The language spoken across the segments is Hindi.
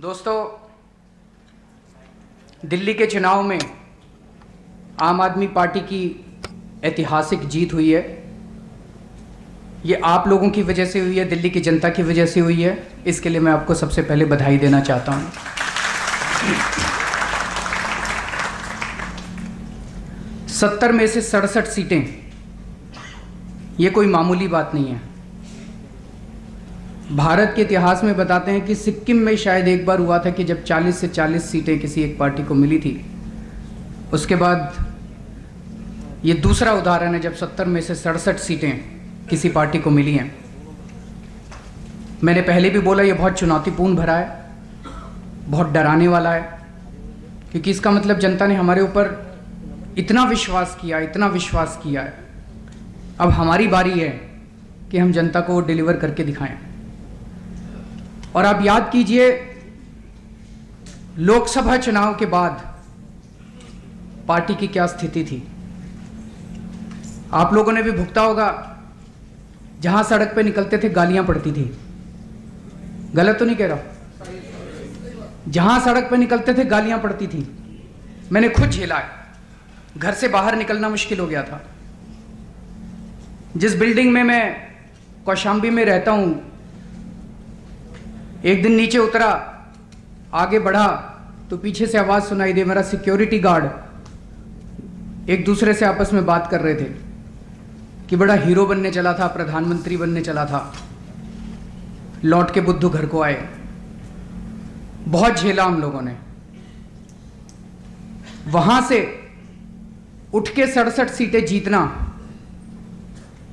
दोस्तों, दिल्ली के चुनाव में आम आदमी पार्टी की ऐतिहासिक जीत हुई है। ये आप लोगों की वजह से हुई है, दिल्ली की जनता की वजह से हुई है। इसके लिए मैं आपको सबसे पहले बधाई देना चाहता हूँ। 70 में से 67 सीटें, ये कोई मामूली बात नहीं है। भारत के इतिहास में बताते हैं कि सिक्किम में शायद एक बार हुआ था कि जब 40 से 40 सीटें किसी एक पार्टी को मिली थी। उसके बाद ये दूसरा उदाहरण है जब 70 में से 67 सीटें किसी पार्टी को मिली हैं। मैंने पहले भी बोला, ये बहुत चुनौतीपूर्ण भरा है, बहुत डराने वाला है, क्योंकि इसका मतलब जनता ने हमारे ऊपर इतना विश्वास किया है। अब हमारी बारी है कि हम जनता को डिलीवर करके दिखाएं। और आप याद कीजिए, लोकसभा चुनाव के बाद पार्टी की क्या स्थिति थी। आप लोगों ने भी भुगता होगा, जहां सड़क पे निकलते थे गालियां पड़ती थी। गलत तो नहीं कह रहा? जहां सड़क पे निकलते थे गालियां पड़ती थी। मैंने खुद झेला है, घर से बाहर निकलना मुश्किल हो गया था। जिस बिल्डिंग में मैं कौशाम्बी में रहता हूं, एक दिन नीचे उतरा, आगे बढ़ा तो पीछे से आवाज सुनाई दे। मेरा सिक्योरिटी गार्ड एक दूसरे से आपस में बात कर रहे थे कि बड़ा हीरो बनने चला था, प्रधानमंत्री बनने चला था, लौट के बुद्धू घर को आए। बहुत झेला हम लोगों ने। वहां से उठ के 67 सीटें जीतना,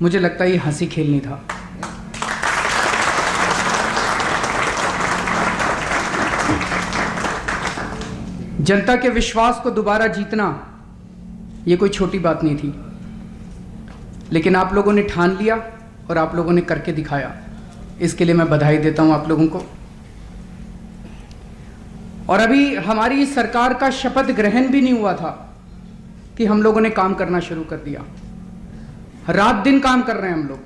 मुझे लगता है ये हंसी खेल नहीं था। जनता के विश्वास को दोबारा जीतना ये कोई छोटी बात नहीं थी, लेकिन आप लोगों ने ठान लिया और आप लोगों ने करके दिखाया। इसके लिए मैं बधाई देता हूं आप लोगों को। और अभी हमारी सरकार का शपथ ग्रहण भी नहीं हुआ था कि हम लोगों ने काम करना शुरू कर दिया। रात दिन काम कर रहे हैं हम लोग।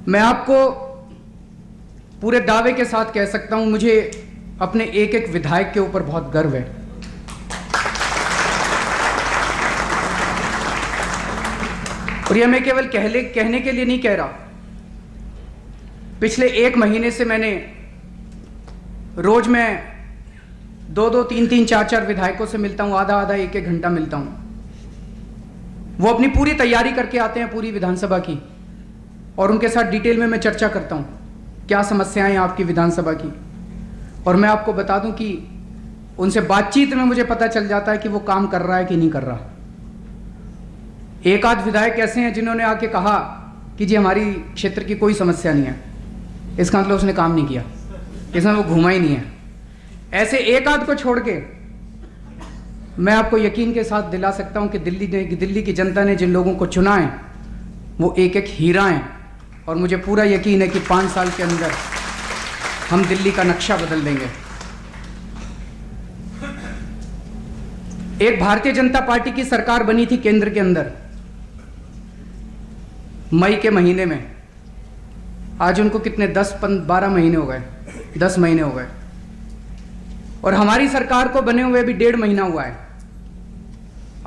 मैं आपको पूरे दावे के साथ कह सकता हूं, मुझे अपने एक एक विधायक के ऊपर बहुत गर्व है। और यह मैं केवल कहने के लिए नहीं कह रहा। पिछले 1 महीने से मैंने रोज मैं 2-2, 3-3, 4-4 विधायकों से मिलता हूं, आधा 1-1 घंटा मिलता हूं। वो अपनी पूरी तैयारी करके आते हैं पूरी विधानसभा की, और उनके साथ डिटेल में मैं चर्चा करता हूं क्या समस्याएं हैं आपकी विधानसभा की। और मैं आपको बता दूं कि उनसे बातचीत में मुझे पता चल जाता है कि वो काम कर रहा है कि नहीं कर रहा। एक आध विधायक ऐसे हैं जिन्होंने आके कहा कि जी हमारी क्षेत्र की कोई समस्या नहीं है। इसका मतलब उसने काम नहीं किया, इसमें वो घूमा ही नहीं है। ऐसे एक आध को छोड़ के मैं आपको यकीन के साथ दिला सकता हूं कि दिल्ली की जनता ने जिन लोगों को चुना है वो एक एक हीरा हैं। और मुझे पूरा यकीन है कि 5 साल के अंदर हम दिल्ली का नक्शा बदल देंगे। एक भारतीय जनता पार्टी की सरकार बनी थी केंद्र के अंदर मई के महीने में। आज उनको कितने 10-12 महीने हो गए, 10 महीने हो गए। और हमारी सरकार को बने हुए भी 1.5 महीना हुआ है।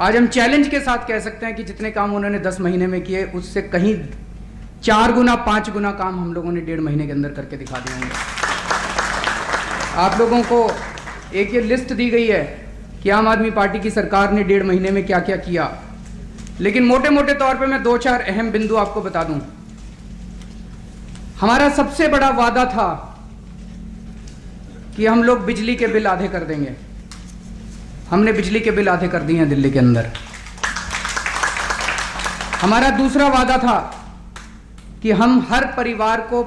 आज हम चैलेंज के साथ कह सकते हैं कि जितने काम उन्होंने 10 महीने में किए, उससे कहीं 4 गुना 5 गुना काम हम लोगों ने 1.5 महीने के अंदर करके दिखा दिए होंगे। आप लोगों को एक ये लिस्ट दी गई है कि आम आदमी पार्टी की सरकार ने 1.5 महीने में क्या क्या किया, लेकिन मोटे मोटे तौर पे मैं 2-4 अहम बिंदु आपको बता दूं। हमारा सबसे बड़ा वादा था कि हम लोग बिजली के बिल आधे कर देंगे। हमने बिजली के बिल आधे कर दिए हैं दिल्ली के अंदर। हमारा दूसरा वादा था कि हम हर परिवार को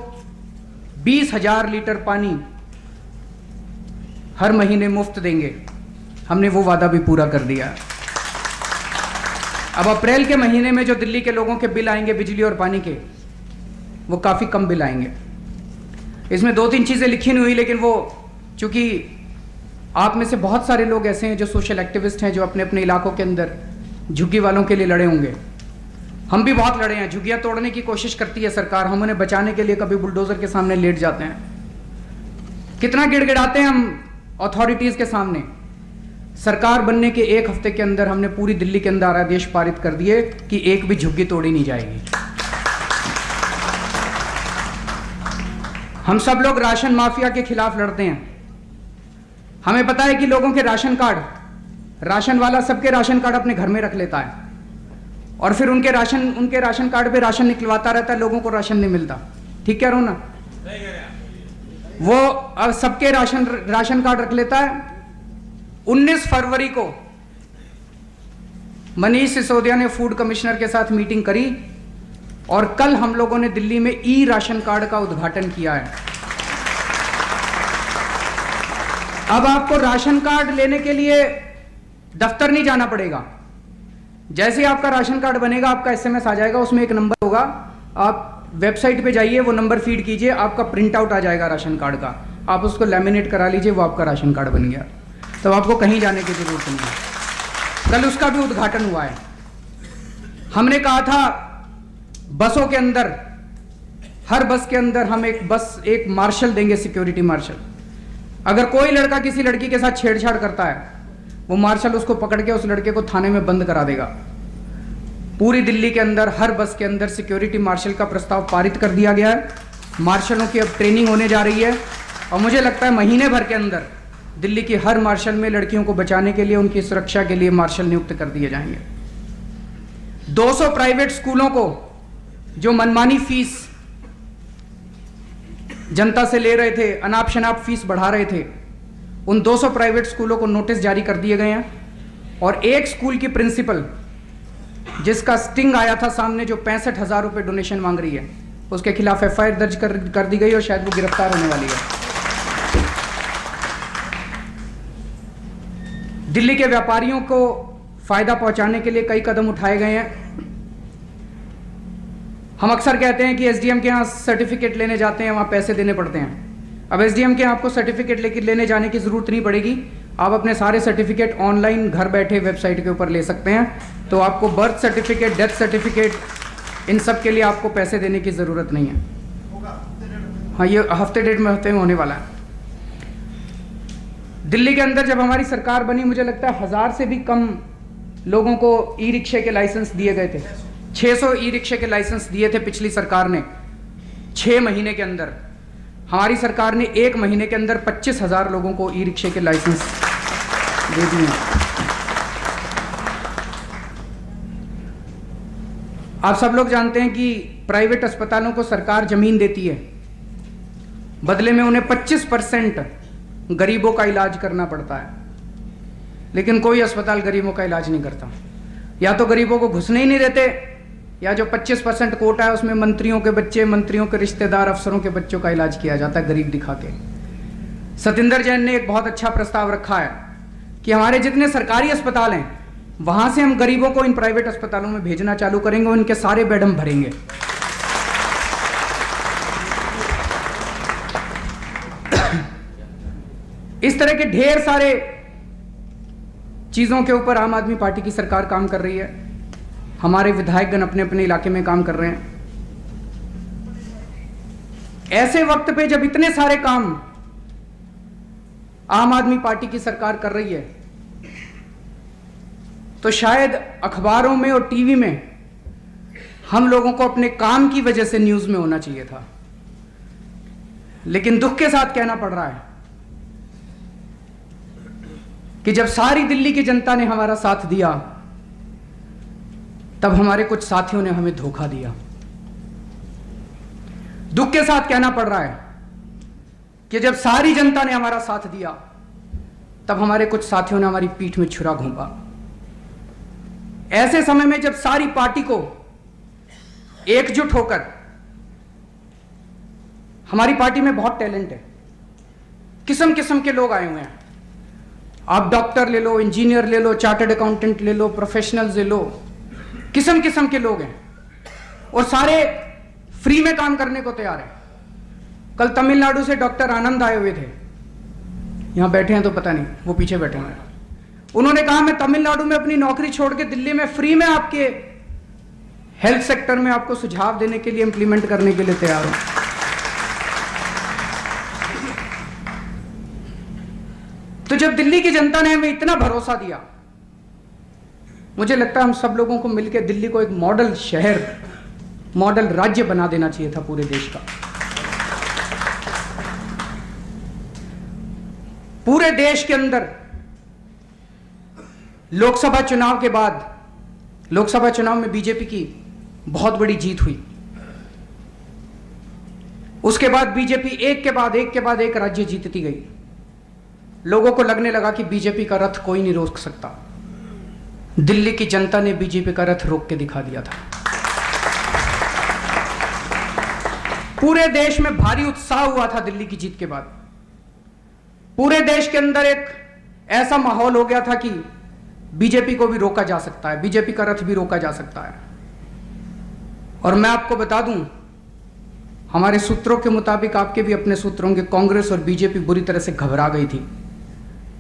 20,000 लीटर पानी हर महीने मुफ्त देंगे। हमने वो वादा भी पूरा कर दिया। अब अप्रैल के महीने में जो दिल्ली के लोगों के बिल आएंगे बिजली और पानी के, वो काफ़ी कम बिल आएंगे। इसमें 2-3 चीज़ें लिखी नहीं हुई, लेकिन वो चूंकि आप में से बहुत सारे लोग ऐसे हैं जो सोशल एक्टिविस्ट हैं, जो अपने अपने इलाकों के अंदर झुग्गी वालों के लिए लड़े होंगे। हम भी बहुत लड़े हैं। झुग्गियां तोड़ने की कोशिश करती है सरकार, हम उन्हें बचाने के लिए कभी बुलडोजर के सामने लेट जाते हैं। कितना गिड़गिड़ाते हैं हम अथॉरिटीज के सामने। सरकार बनने के एक हफ्ते के अंदर हमने पूरी दिल्ली के अंदर आदेश पारित कर दिए कि एक भी झुग्गी तोड़ी नहीं जाएगी। हम सब लोग राशन माफिया के खिलाफ लड़ते हैं। हमें पता है कि लोगों के राशन कार्ड, राशन वाला सबके राशन कार्ड अपने घर में रख लेता है और फिर उनके राशन कार्ड पे राशन निकलवाता रहता है, लोगों को राशन नहीं मिलता। ठीक कह रहा हूं ना? वो अब सबके राशन कार्ड रख लेता है। 19 फरवरी को मनीष सिसोदिया ने फूड कमिश्नर के साथ मीटिंग करी और कल हम लोगों ने दिल्ली में ई राशन कार्ड का उद्घाटन किया है। अब आपको राशन कार्ड लेने के लिए दफ्तर नहीं जाना पड़ेगा। जैसे ही आपका राशन कार्ड बनेगा, आपका एसएमएस आ जाएगा, उसमें एक नंबर होगा, आप वेबसाइट पे जाइए, वो नंबर फीड कीजिए, आपका प्रिंट आउट आ जाएगा राशन कार्ड का, आप उसको लैमिनेट करा लीजिए, वो आपका राशन कार्ड बन गया। तो आपको कहीं जाने की जरूरत नहीं है। कल उसका भी उद्घाटन हुआ है। हमने कहा था बसों के अंदर, हर बस के अंदर हम एक मार्शल देंगे, सिक्योरिटी मार्शल। अगर कोई लड़का किसी लड़की के साथ छेड़छाड़ करता है, वो मार्शल उसको पकड़ के उस लड़के को थाने में बंद करा देगा। पूरी दिल्ली के अंदर हर बस के अंदर सिक्योरिटी मार्शल का प्रस्ताव पारित कर दिया गया है। मार्शलों की अब ट्रेनिंग होने जा रही है और मुझे लगता है महीने भर के अंदर दिल्ली की हर मार्शल में लड़कियों को बचाने के लिए, उनकी सुरक्षा के लिए मार्शल नियुक्त कर दिए जाएंगे। 200 प्राइवेट स्कूलों को जो मनमानी फीस जनता से ले रहे थे, अनाप शनाप फीस बढ़ा रहे थे, उन 200 प्राइवेट स्कूलों को नोटिस जारी कर दिए गए हैं। और एक स्कूल की प्रिंसिपल जिसका स्टिंग आया था सामने, जो 65,000 रुपए डोनेशन मांग रही है, उसके खिलाफ एफआईआर दर्ज कर दी गई और शायद वो गिरफ्तार होने वाली है। दिल्ली के व्यापारियों को फायदा पहुंचाने के लिए कई कदम उठाए गए हैं। हम अक्सर कहते हैं कि एसडीएम के यहाँ सर्टिफिकेट लेने जाते हैं, वहाँ पैसे देने पड़ते हैं। अब एसडीएम के यहाँ आपको सर्टिफिकेट लेने जाने की ज़रूरत नहीं पड़ेगी। आप अपने सारे सर्टिफिकेट ऑनलाइन घर बैठे वेबसाइट के ऊपर ले सकते हैं। तो आपको बर्थ सर्टिफिकेट, डेथ सर्टिफिकेट, इन सब के लिए आपको पैसे देने की ज़रूरत नहीं है। हाँ, ये हफ्ते में होने वाला है। दिल्ली के अंदर जब हमारी सरकार बनी, मुझे लगता है 1000 से भी कम लोगों को ई रिक्शे के लाइसेंस दिए गए थे। 600 ई रिक्शे के लाइसेंस दिए थे पिछली सरकार ने 6 महीने के अंदर। हमारी सरकार ने 1 महीने के अंदर 25,000 लोगों को ई रिक्शे के लाइसेंस दे दिए। आप सब लोग जानते हैं कि प्राइवेट अस्पतालों को सरकार जमीन देती है, बदले में उन्हें 25% गरीबों का इलाज करना पड़ता है। लेकिन कोई अस्पताल गरीबों का इलाज नहीं करता। या तो गरीबों को घुसने ही नहीं देते, या जो 25% कोटा है उसमें मंत्रियों के बच्चे, मंत्रियों के रिश्तेदार, अफसरों के बच्चों का इलाज किया जाता है गरीब दिखा के। सतिंदर जैन ने एक बहुत अच्छा प्रस्ताव रखा है कि हमारे जितने सरकारी अस्पताल हैं, वहां से हम गरीबों को इन प्राइवेट अस्पतालों में भेजना चालू करेंगे, उनके सारे बेड हम भरेंगे। इस तरह के ढेर सारे चीजों के ऊपर आम आदमी पार्टी की सरकार काम कर रही है। हमारे विधायकगण अपने अपने इलाके में काम कर रहे हैं। ऐसे वक्त पे जब इतने सारे काम आम आदमी पार्टी की सरकार कर रही है, तो शायद अखबारों में और टीवी में हम लोगों को अपने काम की वजह से न्यूज में होना चाहिए था। लेकिन दुख के साथ कहना पड़ रहा है कि जब सारी दिल्ली की जनता ने हमारा साथ दिया, तब हमारे कुछ साथियों ने हमें धोखा दिया। दुख के साथ कहना पड़ रहा है कि जब सारी जनता ने हमारा साथ दिया, तब हमारे कुछ साथियों ने हमारी पीठ में छुरा घोंपा। ऐसे समय में जब सारी पार्टी को एकजुट होकर, हमारी पार्टी में बहुत टैलेंट है, किस्म किस्म के लोग आए हुए हैं। आप डॉक्टर ले लो, इंजीनियर ले लो, चार्टर्ड अकाउंटेंट ले लो, प्रोफेशनल्स ले लो, किस्म किस्म के लोग हैं और सारे फ्री में काम करने को तैयार हैं। कल तमिलनाडु से डॉक्टर आनंद आए हुए थे, यहां बैठे हैं तो पता नहीं, वो पीछे बैठे हैं। उन्होंने कहा मैं तमिलनाडु में अपनी नौकरी छोड़ के दिल्ली में फ्री में आपके हेल्थ सेक्टर में आपको सुझाव देने के लिए, इंप्लीमेंट करने के लिए तैयार हूं। जब दिल्ली की जनता ने हमें इतना भरोसा दिया, मुझे लगता है हम सब लोगों को मिलकर दिल्ली को एक मॉडल शहर, मॉडल राज्य बना देना चाहिए था पूरे देश का। पूरे देश के अंदर लोकसभा चुनाव के बाद, लोकसभा चुनाव में बीजेपी की बहुत बड़ी जीत हुई। उसके बाद बीजेपी एक के बाद एक राज्य जीतती गई। लोगों को लगने लगा कि बीजेपी का रथ कोई नहीं रोक सकता। दिल्ली की जनता ने बीजेपी का रथ रोक के दिखा दिया था। पूरे देश में भारी उत्साह हुआ था दिल्ली की जीत के बाद। पूरे देश के अंदर एक ऐसा माहौल हो गया था कि बीजेपी को भी रोका जा सकता है, बीजेपी का रथ भी रोका जा सकता है। और मैं आपको बता दूं, हमारे सूत्रों के मुताबिक, आपके भी अपने सूत्रों के, कांग्रेस और बीजेपी बुरी तरह से घबरा गई थी।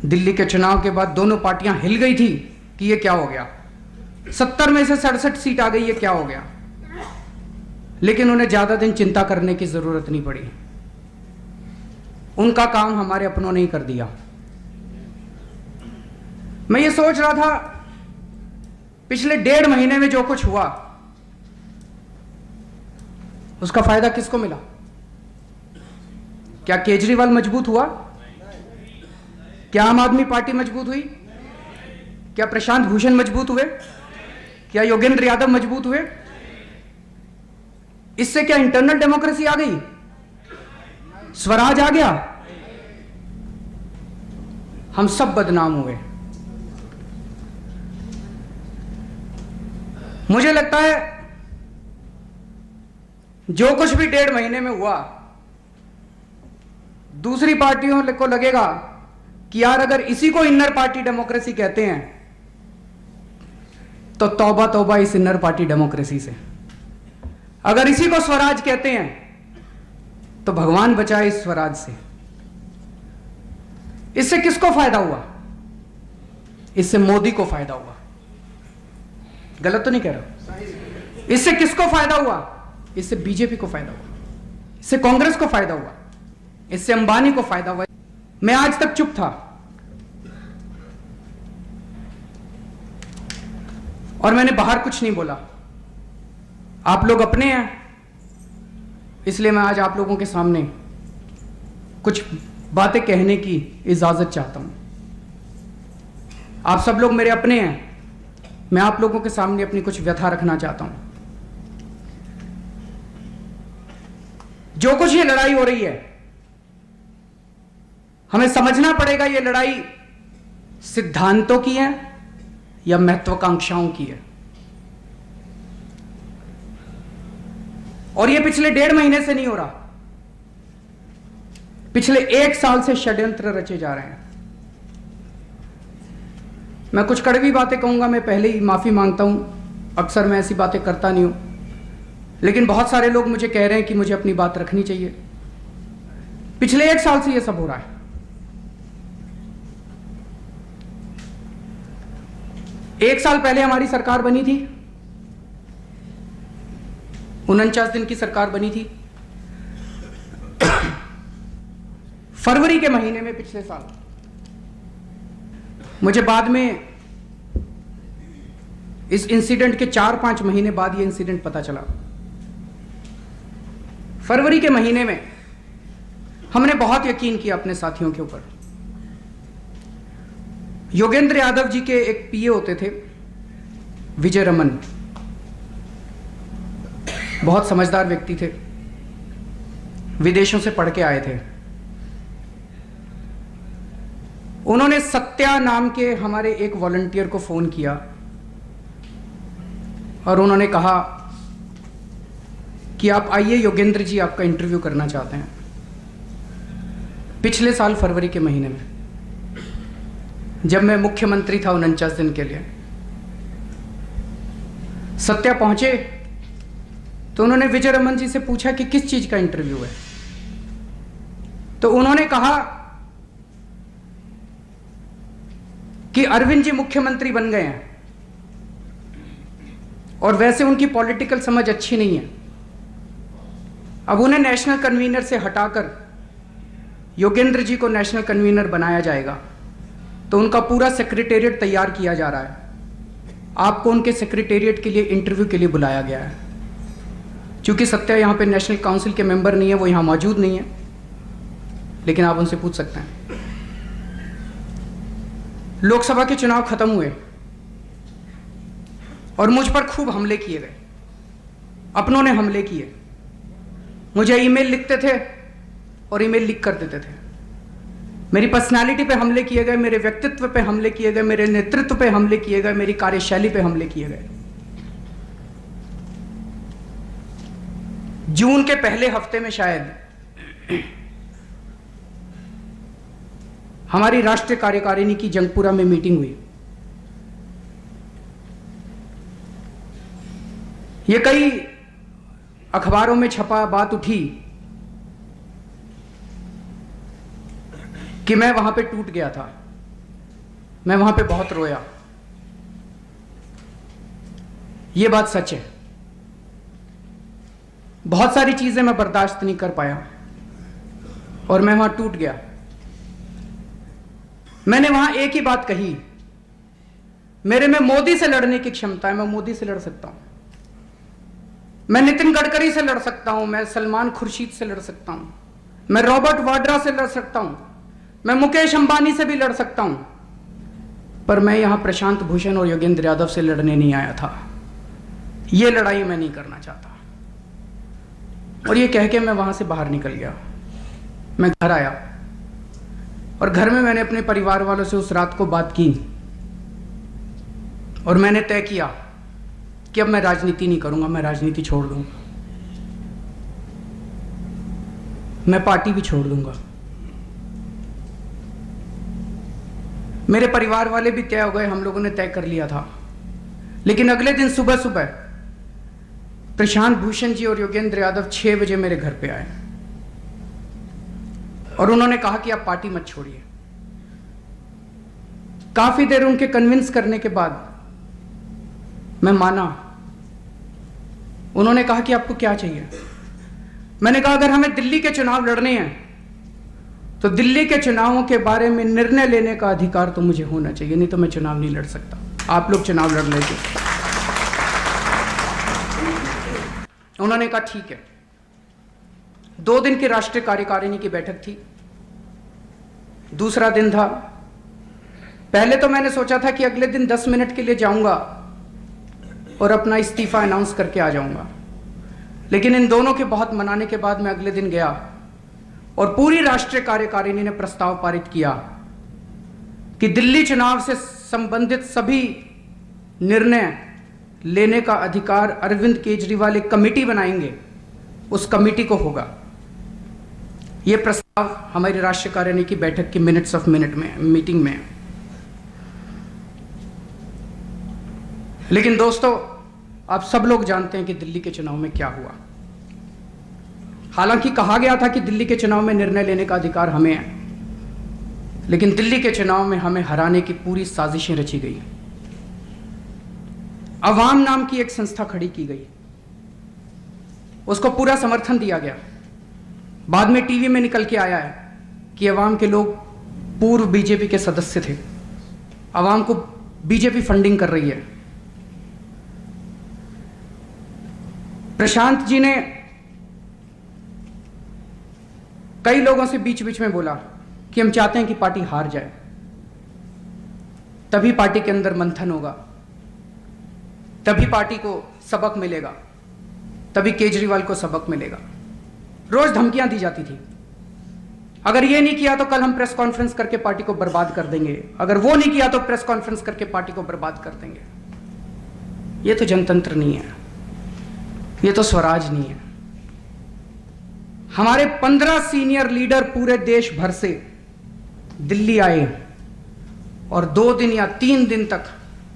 दिल्ली के चुनाव के बाद दोनों पार्टियां हिल गई थी कि ये क्या हो गया, 70 में से 67 सीट आ गई, ये क्या हो गया। लेकिन उन्हें ज्यादा दिन चिंता करने की जरूरत नहीं पड़ी। उनका काम हमारे अपनों ने ही कर दिया। मैं ये सोच रहा था, पिछले 1.5 महीने में जो कुछ हुआ, उसका फायदा किसको मिला? क्या केजरीवाल मजबूत हुआ? क्या आम आदमी पार्टी मजबूत हुई? क्या प्रशांत भूषण मजबूत हुए? क्या योगेंद्र यादव मजबूत हुए? इससे क्या इंटरनल डेमोक्रेसी आ गई? स्वराज आ गया? हम सब बदनाम हुए। मुझे लगता है जो कुछ भी 1.5 महीने में हुआ, दूसरी पार्टियों को लगेगा कि यार अगर इसी को इनर पार्टी डेमोक्रेसी कहते हैं तो तौबा तौबा इस इनर पार्टी डेमोक्रेसी से। अगर इसी को स्वराज कहते हैं तो भगवान बचाए इस स्वराज से। इससे किसको फायदा हुआ? इससे मोदी को फायदा हुआ। गलत तो नहीं कह रहा? इससे किसको फायदा हुआ? इससे बीजेपी को फायदा हुआ, इससे कांग्रेस को फायदा हुआ, इससे अंबानी को फायदा हुआ। मैं आज तक चुप था और मैंने बाहर कुछ नहीं बोला। आप लोग अपने हैं, इसलिए मैं आज आप लोगों के सामने कुछ बातें कहने की इजाजत चाहता हूं। आप सब लोग मेरे अपने हैं, मैं आप लोगों के सामने अपनी कुछ व्यथा रखना चाहता हूं। जो कुछ ये लड़ाई हो रही है, हमें समझना पड़ेगा ये लड़ाई सिद्धांतों की है या महत्वाकांक्षाओं की है। और ये पिछले 1.5 महीने से नहीं हो रहा, पिछले 1 साल से षड्यंत्र रचे जा रहे हैं। मैं कुछ कड़वी बातें कहूंगा, मैं पहले ही माफी मांगता हूं, अक्सर मैं ऐसी बातें करता नहीं हूं, लेकिन बहुत सारे लोग मुझे कह रहे हैं कि मुझे अपनी बात रखनी चाहिए। पिछले 1 साल से यह सब हो रहा है। एक साल पहले हमारी सरकार बनी थी, 49 दिन की सरकार बनी थी। फरवरी के महीने में पिछले साल, मुझे बाद में इस इंसिडेंट के 4-5 महीने बाद यह इंसिडेंट पता चला। फरवरी के महीने में हमने बहुत यकीन किया अपने साथियों के ऊपर। योगेंद्र यादव जी के एक पीए होते थे, विजय रमन, बहुत समझदार व्यक्ति थे, विदेशों से पढ़ के आए थे। उन्होंने सत्या नाम के हमारे एक वॉलंटियर को फोन किया और उन्होंने कहा कि आप आइए, योगेंद्र जी आपका इंटरव्यू करना चाहते हैं। पिछले साल फरवरी के महीने में, जब मैं मुख्यमंत्री था 49 दिन के लिए, सत्या पहुंचे तो उन्होंने विजय रमन जी से पूछा कि किस चीज का इंटरव्यू है। तो उन्होंने कहा कि अरविंद जी मुख्यमंत्री बन गए हैं और वैसे उनकी पॉलिटिकल समझ अच्छी नहीं है, अब उन्हें नेशनल कन्वीनर से हटाकर योगेंद्र जी को नेशनल कन्वीनर बनाया जाएगा तो उनका पूरा सेक्रेटेरिएट तैयार किया जा रहा है। आपको उनके सेक्रेटेरिएट के लिए इंटरव्यू के लिए बुलाया गया है। क्योंकि सत्या यहाँ पे नेशनल काउंसिल के मेंबर नहीं है, वो यहाँ मौजूद नहीं है, लेकिन आप उनसे पूछ सकते हैं। लोकसभा के चुनाव खत्म हुए और मुझ पर खूब हमले किए गए, अपनों ने हमले किए। मुझे ईमेल लिखते थे और ईमेल लीक कर देते थे। मेरी पर्सनालिटी पे हमले किए गए, मेरे व्यक्तित्व पे हमले किए गए, मेरे नेतृत्व पे हमले किए गए, मेरी कार्यशैली पे हमले किए गए। जून के पहले हफ्ते में शायद हमारी राष्ट्रीय कार्यकारिणी की जंगपुरा में मीटिंग हुई। ये कई अखबारों में छपा, बात उठी कि मैं वहां पे टूट गया था, मैं वहां पे बहुत रोया। ये बात सच है। बहुत सारी चीजें मैं बर्दाश्त नहीं कर पाया और मैं वहां टूट गया। मैंने वहां एक ही बात कही, मेरे में मोदी से लड़ने की क्षमता है, मैं मोदी से लड़ सकता हूं, मैं नितिन गडकरी से लड़ सकता हूं, मैं सलमान खुर्शीद से लड़ सकता हूं, मैं रॉबर्ट वाड्रा से लड़ सकता हूं, मैं मुकेश अंबानी से भी लड़ सकता हूं, पर मैं यहां प्रशांत भूषण और योगेंद्र यादव से लड़ने नहीं आया था। यह लड़ाई मैं नहीं करना चाहता। और ये कह के मैं वहां से बाहर निकल गया। मैं घर आया और घर में मैंने अपने परिवार वालों से उस रात को बात की और मैंने तय किया कि अब मैं राजनीति नहीं करूंगा, मैं राजनीति छोड़ दूंगा, मैं पार्टी भी छोड़ दूंगा। मेरे परिवार वाले भी तय हो गए, हम लोगों ने तय कर लिया था। लेकिन अगले दिन सुबह सुबह प्रशांत भूषण जी और योगेंद्र यादव 6 बजे मेरे घर पे आए और उन्होंने कहा कि आप पार्टी मत छोड़िए। काफी देर उनके कन्विंस करने के बाद मैं माना। उन्होंने कहा कि आपको क्या चाहिए? मैंने कहा अगर हमें दिल्ली के चुनाव लड़ने हैं तो दिल्ली के चुनावों के बारे में निर्णय लेने का अधिकार तो मुझे होना चाहिए, नहीं तो मैं चुनाव नहीं लड़ सकता। आप लोग चुनाव लड़ लेंगे। उन्होंने कहा ठीक है। 2 दिन की राष्ट्रीय कार्यकारिणी की बैठक थी। दूसरा दिन था। पहले तो मैंने सोचा था कि अगले दिन 10 मिनट के लिए जाऊंगा और अपना इस्तीफा अनाउंस करके आ जाऊंगा, लेकिन इन दोनों के बहुत मनाने के बाद मैं अगले दिन गया और पूरी राष्ट्रीय कार्यकारिणी ने प्रस्ताव पारित किया कि दिल्ली चुनाव से संबंधित सभी निर्णय लेने का अधिकार अरविंद केजरीवाल एक कमेटी बनाएंगे, उस कमेटी को होगा। यह प्रस्ताव हमारी राष्ट्रीय कार्यकारिणी की बैठक की मिनट्स ऑफ मिनट में मीटिंग में। लेकिन दोस्तों, आप सब लोग जानते हैं कि दिल्ली के चुनाव में क्या हुआ। हालांकि कहा गया था कि दिल्ली के चुनाव में निर्णय लेने का अधिकार हमें है, लेकिन दिल्ली के चुनाव में हमें हराने की पूरी साजिशें रची गई। अवाम नाम की एक संस्था खड़ी की गई, उसको पूरा समर्थन दिया गया। बाद में टीवी में निकल के आया है कि अवाम के लोग पूर्व बीजेपी के सदस्य थे, अवाम को बीजेपी फंडिंग कर रही है। प्रशांत जी ने कई लोगों से बीच बीच में बोला कि हम चाहते हैं कि पार्टी हार जाए, तभी पार्टी के अंदर मंथन होगा, तभी पार्टी को सबक मिलेगा, तभी केजरीवाल को सबक मिलेगा। रोज धमकियां दी जाती थी, अगर ये नहीं किया तो कल हम प्रेस कॉन्फ्रेंस करके पार्टी को बर्बाद कर देंगे, अगर वो नहीं किया तो प्रेस कॉन्फ्रेंस करके पार्टी को बर्बाद कर देंगे। ये तो जनतंत्र नहीं है, ये तो स्वराज नहीं है। हमारे 15 सीनियर लीडर पूरे देश भर से दिल्ली आए और 2 दिन या 3 दिन तक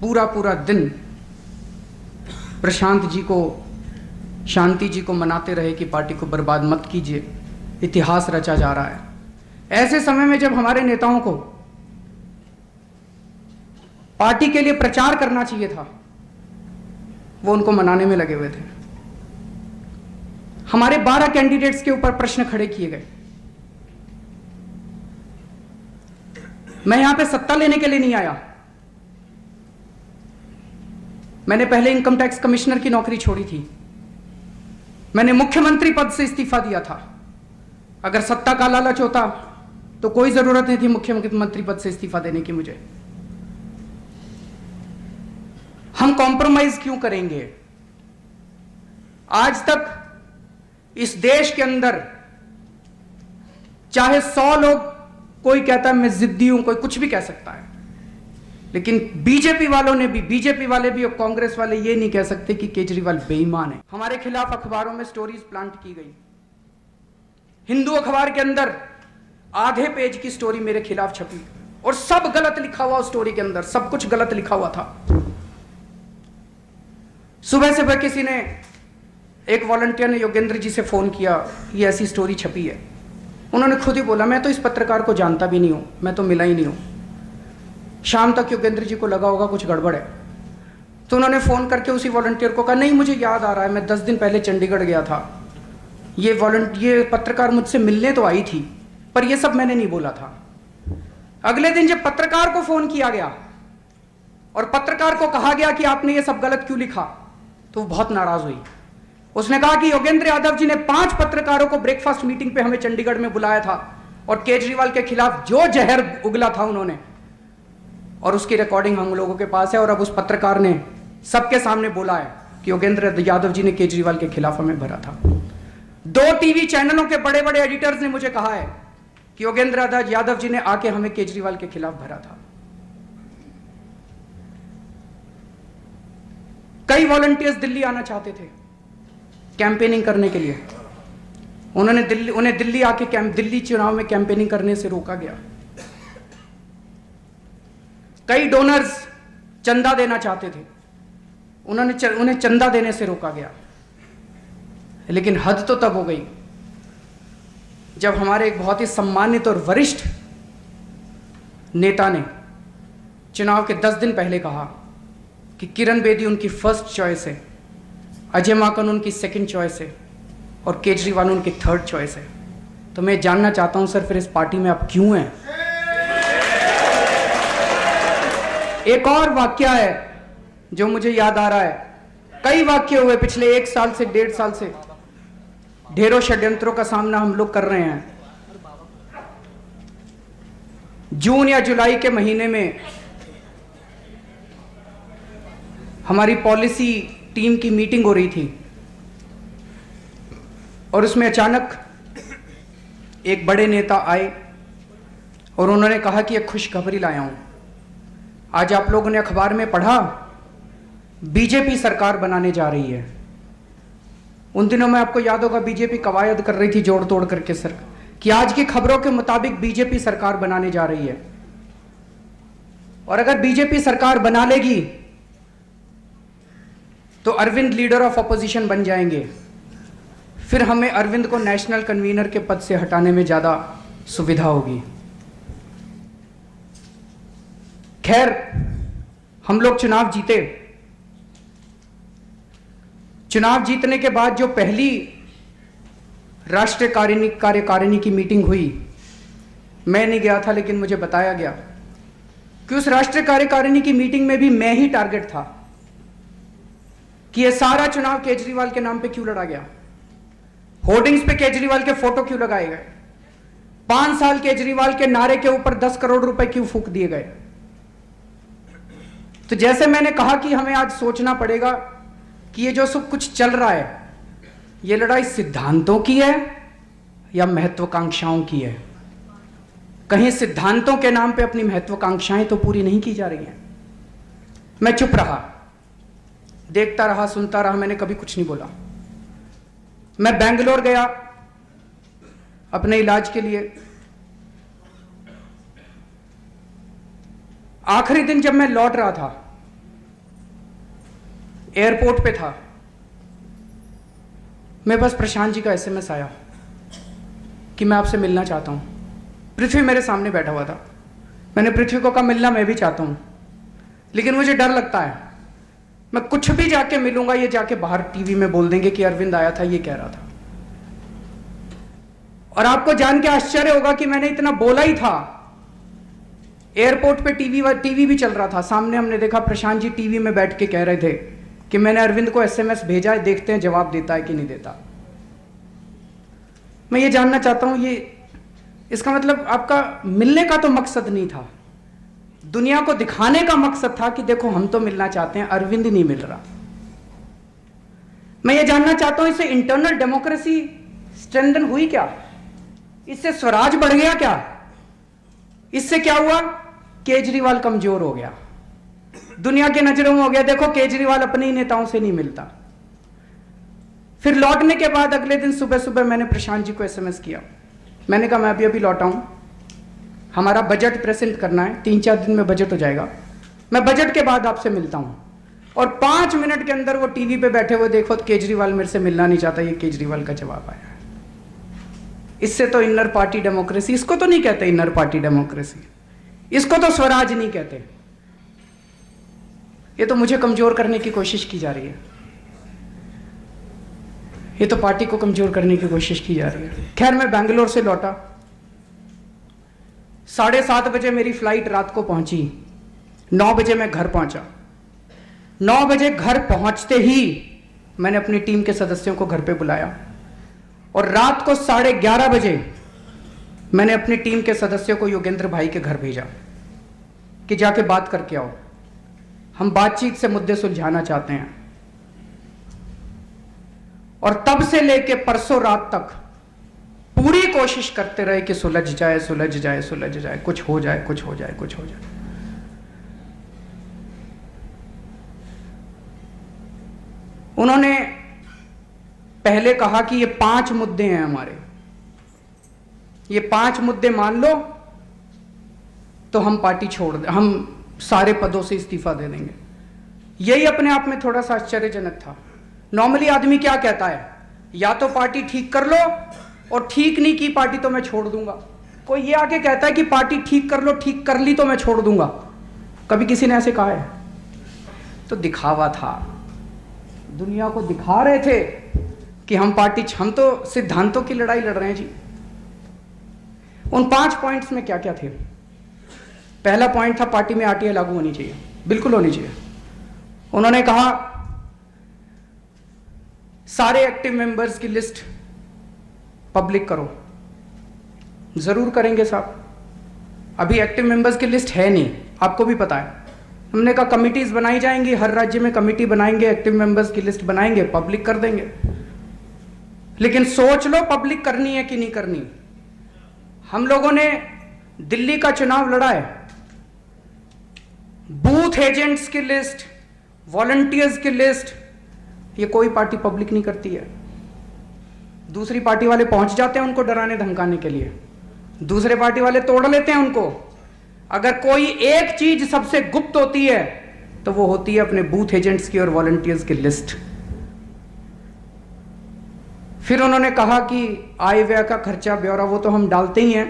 पूरा दिन प्रशांत जी को, शांति जी को मनाते रहे कि पार्टी को बर्बाद मत कीजिए, इतिहास रचा जा रहा है। ऐसे समय में जब हमारे नेताओं को पार्टी के लिए प्रचार करना चाहिए था, वो उनको मनाने में लगे हुए थे। हमारे 12 कैंडिडेट्स के ऊपर प्रश्न खड़े किए गए। मैं यहां पे सत्ता लेने के लिए नहीं आया। मैंने पहले इनकम टैक्स कमिश्नर की नौकरी छोड़ी थी। मैंने मुख्यमंत्री पद से इस्तीफा दिया था। अगर सत्ता का लालच होता तो कोई जरूरत नहीं थी मुख्यमंत्री पद से इस्तीफा देने की मुझे। हम कॉम्प्रोमाइज क्यों करेंगे? आज तक इस देश के अंदर चाहे 100 लोग, कोई कहता है मैं जिद्दी हूं, कोई कुछ भी कह सकता है, लेकिन बीजेपी वाले भी और कांग्रेस वाले ये नहीं कह सकते कि केजरीवाल बेईमान है। हमारे खिलाफ अखबारों में स्टोरीज प्लांट की गई। हिंदू अखबार के अंदर आधे पेज की स्टोरी मेरे खिलाफ छपी और सब गलत लिखा हुआ। स्टोरी के अंदर सब कुछ गलत लिखा हुआ था। सुबह सुबह किसी ने, एक वॉलंटियर ने योगेंद्र जी से फोन किया, ये ऐसी स्टोरी छपी है। उन्होंने खुद ही बोला मैं तो इस पत्रकार को जानता भी नहीं हूं, मैं तो मिला ही नहीं हूं। शाम तक योगेंद्र जी को लगा होगा कुछ गड़बड़ है, तो उन्होंने फोन करके उसी वॉलंटियर को कहा नहीं मुझे याद आ रहा है, मैं 10 दिन पहले चंडीगढ़ गया था, ये पत्रकार मुझसे मिलने तो आई थी, पर ये सब मैंने नहीं बोला था। अगले दिन जब पत्रकार को फोन किया गया और पत्रकार को कहा गया कि आपने ये सब गलत क्यों लिखा, तो वो बहुत नाराज हुई। उसने कहा कि योगेंद्र यादव जी ने 5 पत्रकारों को ब्रेकफास्ट मीटिंग पे हमें चंडीगढ़ में बुलाया था और केजरीवाल के खिलाफ जो जहर उगला था उन्होंने, और उसकी रिकॉर्डिंग हम लोगों के पास है। और अब उस पत्रकार ने सबके सामने बोला है कि योगेंद्र यादव जी ने केजरीवाल के खिलाफ हमें भरा था। 2 टीवी चैनलों के बड़े बड़े एडिटर्स ने मुझे कहा है कि योगेंद्र यादव जी ने आके हमें केजरीवाल के खिलाफ भरा था। कई वॉलंटियर्स दिल्ली आना चाहते थे कैंपेनिंग करने के लिए। उन्हें दिल्ली आके दिल्ली चुनाव में कैंपेनिंग करने से रोका गया। कई डोनर्स चंदा देना चाहते थे, उन्हें चंदा देने से रोका गया। लेकिन हद तो तब हो गई जब हमारे एक बहुत ही सम्मानित और वरिष्ठ नेता ने चुनाव के 10 दिन पहले कहा कि किरण बेदी उनकी फर्स्ट चॉइस है, अजय माकन उनकी सेकंड चॉइस है और केजरीवाल उनकी थर्ड चॉइस है। तो मैं जानना चाहता हूं सर, फिर इस पार्टी में आप क्यों हैं? एक और वाक्य है जो मुझे याद आ रहा है। कई वाक्य हुए पिछले 1 साल से 1.5 साल से, ढेरों षड्यंत्रों का सामना हम लोग कर रहे हैं। जून या जुलाई के महीने में हमारी पॉलिसी टीम की मीटिंग हो रही थी और उसमें अचानक एक बड़े नेता आए और उन्होंने कहा कि एक खुशखबरी लाया हूं। आज आप लोगों ने अखबार में पढ़ा, बीजेपी सरकार बनाने जा रही है। उन दिनों में आपको याद होगा बीजेपी कवायद कर रही थी जोड़ तोड़ करके सर, कि आज की खबरों के मुताबिक बीजेपी सरकार बनाने जा रही है और अगर बीजेपी सरकार बना लेगी तो अरविंद लीडर ऑफ अपोजिशन बन जाएंगे। फिर हमें अरविंद को नेशनल कन्वीनर के पद से हटाने में ज्यादा सुविधा होगी। खैर, हम लोग चुनाव जीते। चुनाव जीतने के बाद जो पहली राष्ट्रीय कार्यकारिणी की मीटिंग हुई, मैं नहीं गया था लेकिन मुझे बताया गया कि उस राष्ट्रीय कार्यकारिणी की मीटिंग में भी मैं ही टारगेट था कि यह सारा चुनाव केजरीवाल के नाम पे क्यों लड़ा गया, होर्डिंग्स पे केजरीवाल के फोटो क्यों लगाए गए, 5 साल केजरीवाल के नारे के ऊपर 10 करोड़ रुपए क्यों फूंक दिए गए। तो जैसे मैंने कहा कि हमें आज सोचना पड़ेगा कि ये जो सब कुछ चल रहा है, ये लड़ाई सिद्धांतों की है या महत्वाकांक्षाओं की है। कहीं सिद्धांतों के नाम पे अपनी महत्वाकांक्षाएं तो पूरी नहीं की जा रही हैं। मैं चुप रहा, देखता रहा, सुनता रहा, मैंने कभी कुछ नहीं बोला। मैं बेंगलोर गया अपने इलाज के लिए। आखिरी दिन जब मैं लौट रहा था, एयरपोर्ट पे था, मेरे पास प्रशांत जी का एसएमएस आया कि मैं आपसे मिलना चाहता हूं। पृथ्वी मेरे सामने बैठा हुआ था। मैंने पृथ्वी को कहा मिलना मैं भी चाहता हूं, लेकिन मुझे डर लगता है मैं कुछ भी जाके मिलूंगा, ये जाके बाहर टीवी में बोल देंगे कि अरविंद आया था, ये कह रहा था। और आपको जान के आश्चर्य होगा कि मैंने इतना बोला ही था एयरपोर्ट पे टीवी भी चल रहा था, सामने हमने देखा प्रशांत जी टीवी में बैठ के कह रहे थे कि मैंने अरविंद को एसएमएस भेजा है, देखते हैं जवाब देता है कि नहीं देता। मैं ये जानना चाहता हूं, ये इसका मतलब आपका मिलने का तो मकसद नहीं था, दुनिया को दिखाने का मकसद था कि देखो हम तो मिलना चाहते हैं, अरविंद नहीं मिल रहा। मैं ये जानना चाहता हूं, इससे इंटरनल डेमोक्रेसी स्ट्रेंथन हुई क्या? इससे स्वराज बढ़ गया क्या? इससे क्या हुआ? केजरीवाल कमजोर हो गया, दुनिया के नजरों में हो गया देखो केजरीवाल अपने ही नेताओं से नहीं मिलता। फिर लौटने के बाद अगले दिन सुबह सुबह मैंने प्रशांत जी को एसएमएस किया, मैंने कहा मैं अभी अभी लौटा हूं, हमारा बजट प्रेजेंट करना है, 3-4 दिन में बजट हो जाएगा, मैं बजट के बाद आपसे मिलता हूं। और 5 मिनट के अंदर वो टीवी पे बैठे हुए देखो तो केजरीवाल मेरे से मिलना नहीं चाहता, ये केजरीवाल का जवाब आया। इससे तो इनर पार्टी डेमोक्रेसी, इसको तो नहीं कहते इनर पार्टी डेमोक्रेसी, इसको तो स्वराज नहीं कहते। ये तो मुझे कमजोर करने की कोशिश की जा रही है, ये तो पार्टी को कमजोर करने की कोशिश की जा रही है। खैर मैं बैंगलोर से लौटा, 7:30 बजे मेरी फ्लाइट रात को पहुंची, 9 बजे मैं घर पहुंचा। 9 बजे घर पहुंचते ही मैंने अपनी टीम के सदस्यों को घर पे बुलाया और रात को 11:30 बजे मैंने अपनी टीम के सदस्यों को योगेंद्र भाई के घर भेजा कि जाके बात करके आओ, हम बातचीत से मुद्दे सुलझाना चाहते हैं। और तब से लेके परसों रात तक पूरी कोशिश करते रहे कि सुलझ जाए सुलझ जाए सुलझ जाए, कुछ हो जाए कुछ हो जाए कुछ हो जाए। उन्होंने पहले कहा कि ये 5 मुद्दे हैं हमारे, ये 5 मुद्दे मान लो तो हम पार्टी छोड़ दे, हम सारे पदों से इस्तीफा दे देंगे। यही अपने आप में थोड़ा सा आश्चर्यजनक था। नॉर्मली आदमी क्या कहता है, या तो पार्टी ठीक कर लो और ठीक नहीं की पार्टी तो मैं छोड़ दूंगा। कोई ये आके कहता है कि पार्टी ठीक कर लो, ठीक कर ली तो मैं छोड़ दूंगा, कभी किसी ने ऐसे कहा है? तो दिखावा था, दुनिया को दिखा रहे थे कि हम तो सिद्धांतों की लड़ाई लड़ रहे हैं जी। उन 5 पॉइंट्स में क्या क्या थे? पहला पॉइंट था पार्टी में आरटीआई लागू होनी चाहिए, बिल्कुल होनी चाहिए। उन्होंने कहा सारे एक्टिव मेंबर्स की लिस्ट पब्लिक करो। जरूर करेंगे साहब, अभी एक्टिव मेंबर्स की लिस्ट है नहीं, आपको भी पता है। हमने कहा कमिटीज बनाई जाएंगी, हर राज्य में कमिटी बनाएंगे, एक्टिव मेंबर्स की लिस्ट बनाएंगे, पब्लिक कर देंगे। लेकिन सोच लो पब्लिक करनी है कि नहीं करनी। हम लोगों ने दिल्ली का चुनाव लड़ा है, बूथ एजेंट्स की लिस्ट, वॉलंटियर्स की लिस्ट, ये कोई पार्टी पब्लिक नहीं करती है। दूसरी पार्टी वाले पहुंच जाते हैं उनको डराने धमकाने के लिए, दूसरे पार्टी वाले तोड़ लेते हैं उनको। अगर कोई एक चीज सबसे गुप्त होती है तो वो होती है अपने बूथ एजेंट्स की और वॉलंटियर्स की लिस्ट। फिर उन्होंने कहा कि आय व्यय का खर्चा ब्यौरा वो तो हम डालते ही हैं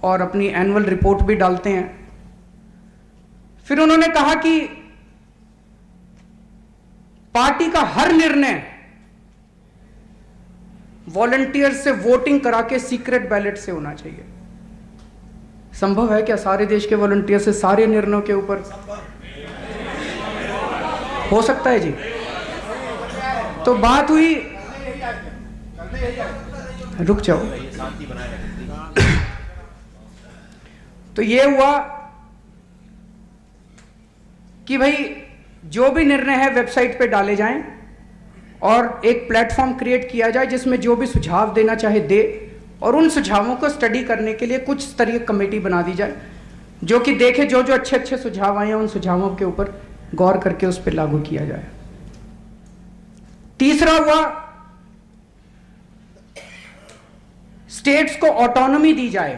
और अपनी एनुअल रिपोर्ट भी डालते हैं। फिर उन्होंने कहा कि पार्टी का हर निर्णय वॉलंटियर से वोटिंग करा के सीक्रेट बैलेट से होना चाहिए। संभव है क्या सारे देश के वॉलंटियर से सारे निर्णयों के ऊपर हो सकता है जी? तो बात हुई, रुक जाओ, तो ये हुआ कि भाई जो भी निर्णय है वेबसाइट पे डाले जाएं और एक प्लेटफॉर्म क्रिएट किया जाए जिसमें जो भी सुझाव देना चाहे दे, और उन सुझावों को स्टडी करने के लिए कुछ स्तरीय कमेटी बना दी जाए जो कि देखे जो जो अच्छे अच्छे सुझाव आए हैं उन सुझावों के ऊपर गौर करके उस पर लागू किया जाए। तीसरा हुआ स्टेट्स को ऑटोनॉमी दी जाए।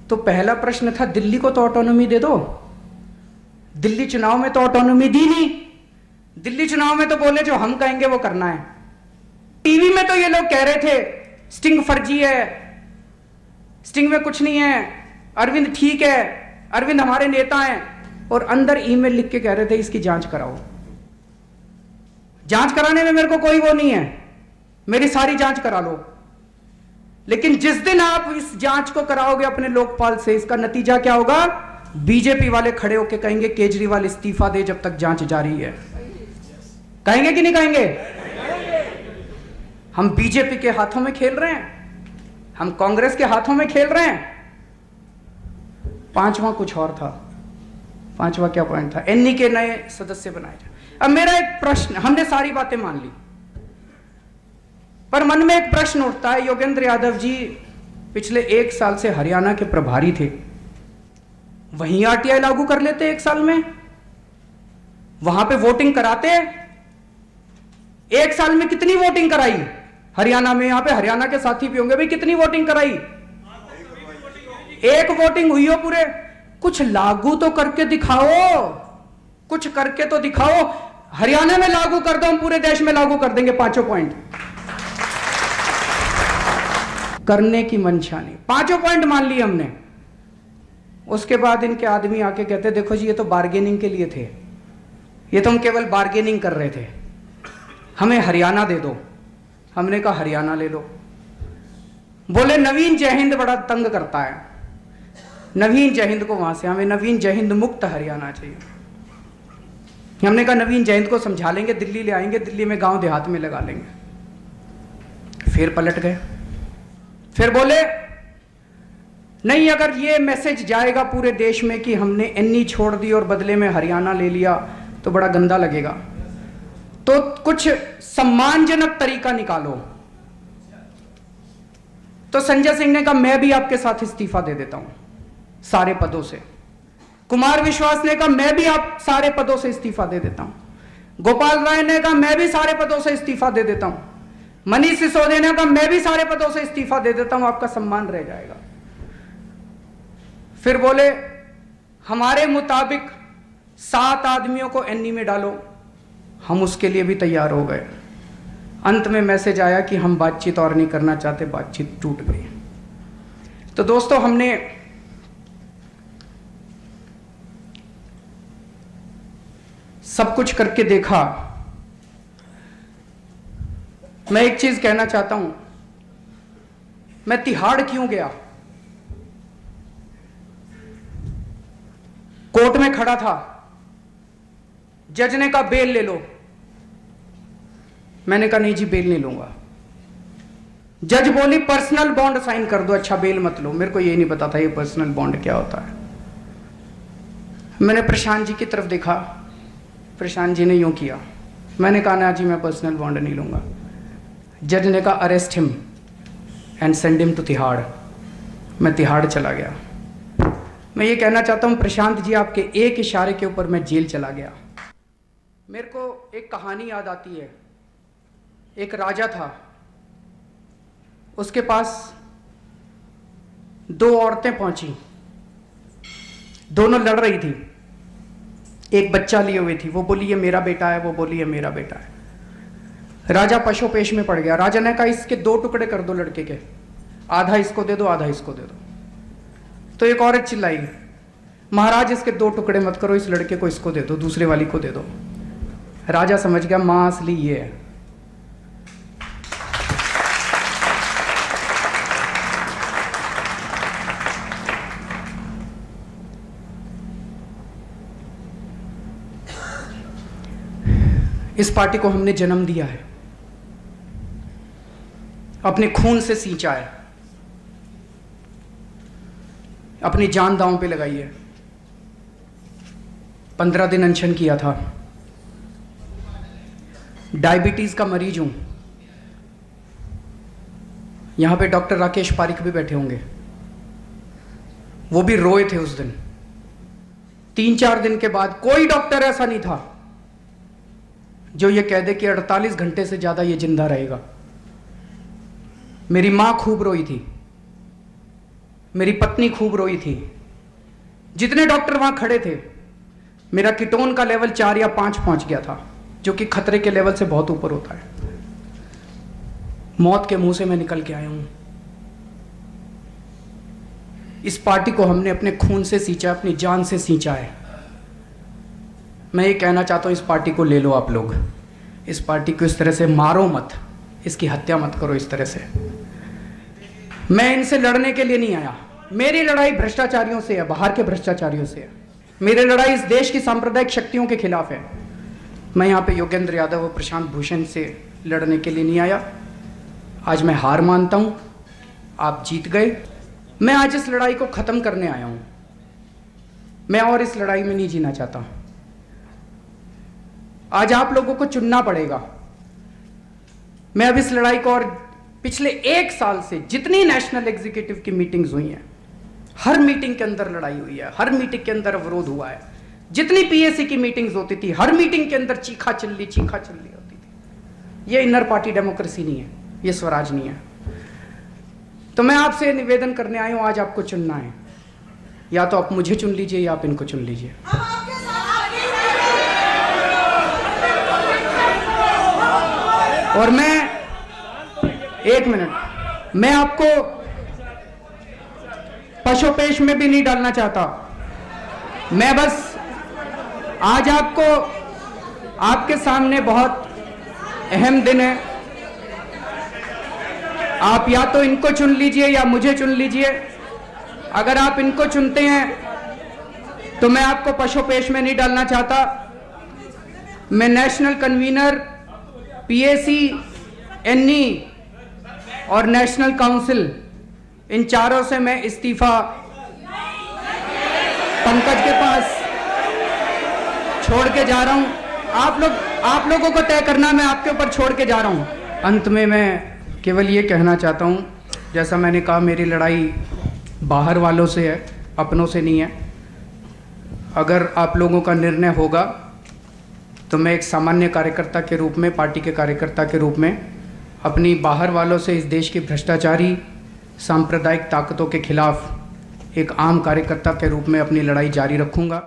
तो पहला प्रश्न था दिल्ली को तो ऑटोनॉमी दे दो, दिल्ली चुनाव में तो ऑटोनॉमी दी नहीं, दिल्ली चुनाव में तो बोले जो हम कहेंगे वो करना है। टीवी में तो ये लोग कह रहे थे स्टिंग फर्जी है, स्टिंग में कुछ नहीं है, अरविंद ठीक है, अरविंद हमारे नेता हैं, और अंदर ईमेल लिख के कह रहे थे इसकी जांच कराओ। जांच कराने में मेरे को कोई वो नहीं है, मेरी सारी जांच करा लो। लेकिन जिस दिन आप इस जांच को कराओगे अपने लोकपाल से, इसका नतीजा क्या होगा? बीजेपी वाले खड़े होकर कहेंगे केजरीवाल इस्तीफा दे जब तक जांच जारी है। कहेंगे कि नहीं कहेंगे? हम बीजेपी के हाथों में खेल रहे हैं, हम कांग्रेस के हाथों में खेल रहे हैं। पांचवा कुछ और था। पांचवा क्या पॉइंट था? एनई के नए सदस्य बनाए जाए। अब मेरा एक प्रश्न, हमने सारी बातें मान ली, पर मन में एक प्रश्न उठता है। योगेंद्र यादव जी पिछले 1 साल से हरियाणा के प्रभारी थे, वहीं आरटीआई लागू कर लेते 1 साल में, वहां पे वोटिंग कराते। 1 साल में कितनी वोटिंग कराई हरियाणा में? यहां पे हरियाणा के साथी भी होंगे भाई, कितनी वोटिंग कराई? 1 वोटिंग हुई हो पूरे। कुछ लागू तो करके दिखाओ, कुछ करके तो दिखाओ। हरियाणा में लागू कर दो, हम पूरे देश में लागू कर देंगे 5 पॉइंट। करने की मंशा नहीं, 5 पॉइंट मान लिए हमने। उसके बाद इनके आदमी आके कहते देखो जी ये तो बार्गेनिंग के लिए थे, ये तो हम केवल बार्गेनिंग कर रहे थे, हमें हरियाणा दे दो। हमने कहा हरियाणा ले लो। बोले नवीन जयहिंद बड़ा तंग करता है, नवीन जयहिंद को वहां से, हमें नवीन जयहिंद मुक्त हरियाणा चाहिए। हमने कहा नवीन जयहिंद को समझा लेंगे, दिल्ली ले आएंगे, दिल्ली में गांव देहात में लगा लेंगे। फिर पलट गए, फिर बोले नहीं, अगर ये मैसेज जाएगा पूरे देश में कि हमने एनई छोड़ दी और बदले में हरियाणा ले लिया तो बड़ा गंदा लगेगा, तो कुछ सम्मानजनक तरीका निकालो। तो संजय सिंह ने कहा मैं भी आपके साथ इस्तीफा दे देता हूं सारे पदों से। कुमार विश्वास ने कहा मैं भी आप सारे पदों से इस्तीफा दे देता हूं। गोपाल राय ने कहा मैं भी सारे पदों से इस्तीफा दे देता हूं। मनीष सिसोदिया ने कहा मैं भी सारे पदों से इस्तीफा दे देता हूं, आपका सम्मान रह जाएगा। फिर बोले हमारे मुताबिक 7 आदमियों को एनई में डालो, हम उसके लिए भी तैयार हो गए। अंत में मैसेज आया कि हम बातचीत और नहीं करना चाहते, बातचीत टूट गई। तो दोस्तों हमने सब कुछ करके देखा। मैं एक चीज कहना चाहता हूं, मैं तिहाड़ क्यों गया? कोर्ट में खड़ा था, जज ने कहा बेल ले लो, मैंने कहा नहीं जी बेल नहीं लूंगा। जज बोली पर्सनल बॉन्ड साइन कर दो। अच्छा बेल मत लो, मेरे को ये नहीं पता था ये पर्सनल बॉन्ड क्या होता है। मैंने प्रशांत जी की तरफ देखा, प्रशांत जी ने यूं किया, मैंने कहा ना जी मैं पर्सनल बॉन्ड नहीं लूंगा। जज ने कहा arrest him and send him to Tihar. मैं तिहाड़ चला गया। मैं ये कहना चाहता हूं प्रशांत जी, आपके एक इशारे के ऊपर मैं जेल चला गया। मेरे को एक कहानी याद आती है। एक राजा था, उसके पास 2 औरतें पहुंची, दोनों लड़ रही थी, एक बच्चा लिए हुए थी। वो बोली ये मेरा बेटा है, वो बोली ये मेरा बेटा है। राजा पशुपेश में पड़ गया। राजा ने कहा इसके 2 टुकड़े कर दो लड़के के, आधा इसको दे दो आधा इसको दे दो। तो एक औरत चिल्लाई महाराज इसके 2 टुकड़े मत करो, इस लड़के को इसको दे दो, दूसरे वाली को दे दो। राजा समझ गया मां असली ये है। इस पार्टी को हमने जन्म दिया है, अपने खून से सींचा है, अपनी जान दांव पे लगाई है। 15 दिन अनशन किया था। डायबिटीज का मरीज हूं। यहां पे डॉक्टर राकेश पारिक भी बैठे होंगे, वो भी रोए थे उस दिन। 3-4 दिन के बाद कोई डॉक्टर ऐसा नहीं था जो ये कह दे कि 48 घंटे से ज्यादा ये जिंदा रहेगा। मेरी मां खूब रोई थी, मेरी पत्नी खूब रोई थी। जितने डॉक्टर वहां खड़े थे, मेरा कीटोन का लेवल 4 या 5 पहुंच गया था, जो कि खतरे के लेवल से बहुत ऊपर होता है। मौत के मुंह से मैं निकल के आया हूं। इस पार्टी को हमने अपने खून से सींचा, अपनी जान से सींचा है। मैं ये कहना चाहता हूं इस पार्टी को ले लो आप लोग, इस पार्टी को इस तरह से मारो मत, इसकी हत्या मत करो इस तरह से। मैं इनसे लड़ने के लिए नहीं आया। मेरी लड़ाई भ्रष्टाचारियों से है, बाहर के भ्रष्टाचारियों से है। मेरी लड़ाई इस देश की सांप्रदायिक शक्तियों के खिलाफ है। मैं यहाँ पे योगेंद्र यादव और प्रशांत भूषण से लड़ने के लिए नहीं आया। आज मैं हार मानता हूँ, आप जीत गए। मैं आज इस लड़ाई को ख़त्म करने आया हूँ। मैं और इस लड़ाई में नहीं जीना चाहता। आज आप लोगों को चुनना पड़ेगा। मैं अब इस लड़ाई को, और पिछले 1 साल से जितनी नेशनल एग्जीक्यूटिव की मीटिंग्स हुई हैं, हर मीटिंग के अंदर लड़ाई हुई है, हर मीटिंग के अंदर अवरोध हुआ है। जितनी पीएसी की मीटिंग्स होती थी, हर मीटिंग के अंदर चीखा चिल्ली होती थी। ये इनर पार्टी डेमोक्रेसी नहीं है, ये स्वराज नहीं है। तो मैं आपसे निवेदन करने आया हूं, आज आपको चुनना है। या तो आप मुझे चुन लीजिए या आप इनको चुन लीजिए। और मैं 1 मिनट, मैं आपको पशुपेश में भी नहीं डालना चाहता। मैं बस आज आपको, आपके सामने बहुत अहम दिन है। आप या तो इनको चुन लीजिए या मुझे चुन लीजिए। अगर आप इनको चुनते हैं तो मैं आपको पशुपेश में नहीं डालना चाहता। मैं नेशनल कन्वीनर, पीएसी, एनई और नेशनल काउंसिल, इन चारों से मैं इस्तीफा पंकज के पास छोड़ के जा रहा हूं। आप लोगों को तय करना, मैं आपके ऊपर छोड़ के जा रहा हूं। अंत में मैं केवल ये कहना चाहता हूं, जैसा मैंने कहा, मेरी लड़ाई बाहर वालों से है, अपनों से नहीं है। अगर आप लोगों का निर्णय होगा तो मैं एक सामान्य कार्यकर्ता के रूप में, पार्टी के कार्यकर्ता के रूप में, अपनी बाहर वालों से इस देश की भ्रष्टाचारी सांप्रदायिक ताकतों के खिलाफ एक आम कार्यकर्ता के रूप में अपनी लड़ाई जारी रखूंगा।